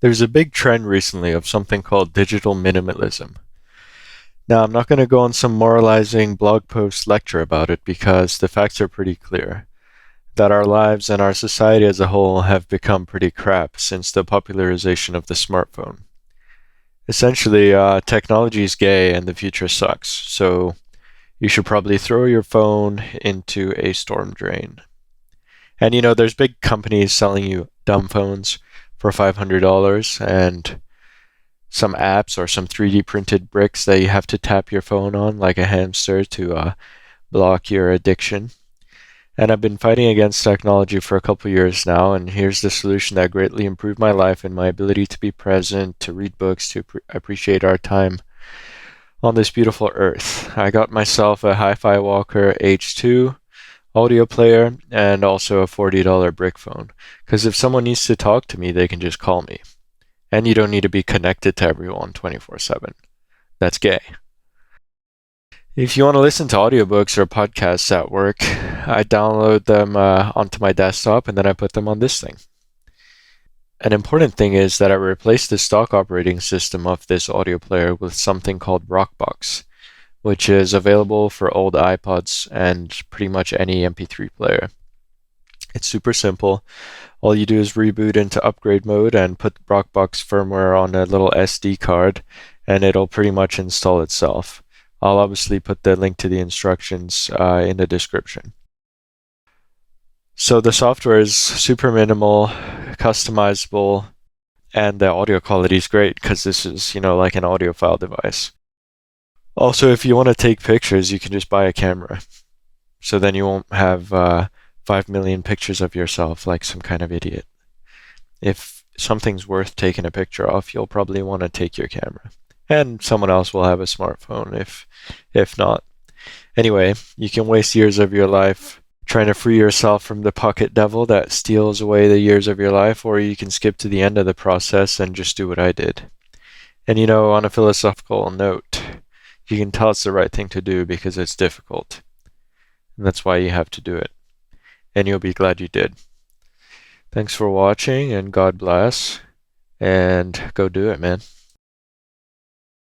There's a big trend recently of something called digital minimalism. Now, I'm not going to go on some moralizing blog post lecture about it because the facts are pretty clear that our lives and our society as a whole have become pretty crap since the popularization of the smartphone. Essentially, technology is gay and the future sucks, so you should probably throw your phone into a storm drain. And there's big companies selling you dumb phones for $500 and some apps or some 3D printed bricks that you have to tap your phone on like a hamster to block your addiction. And I've been fighting against technology for a couple years now, and here's the solution that greatly improved my life and my ability to be present, to read books, to appreciate our time on this beautiful earth. I got myself a Hifi-Walker H2 audio player and also a $40 brick phone. Because if someone needs to talk to me, they can just call me. And you don't need to be connected to everyone 24/7. That's gay. If you want to listen to audiobooks or podcasts at work, I download them onto my desktop and then I put them on this thing. An important thing is that I replaced the stock operating system of this audio player with something called RockBox, which is available for old iPods and pretty much any MP3 player. It's super simple. All you do is reboot into upgrade mode and put RockBox firmware on a little SD card, and it'll pretty much install itself. I'll obviously put the link to the instructions in the description. So the software is super minimal, customizable, and the audio quality is great because this is, like an audiophile device. Also, if you want to take pictures, you can just buy a camera. So then you won't have 5 million pictures of yourself like some kind of idiot. If something's worth taking a picture of, you'll probably want to take your camera. And someone else will have a smartphone if not. Anyway, you can waste years of your life trying to free yourself from the pocket devil that steals away the years of your life, or you can skip to the end of the process and just do what I did. And on a philosophical note, you can tell it's the right thing to do because it's difficult. And that's why you have to do it. And you'll be glad you did. Thanks for watching, and God bless. And go do it, man.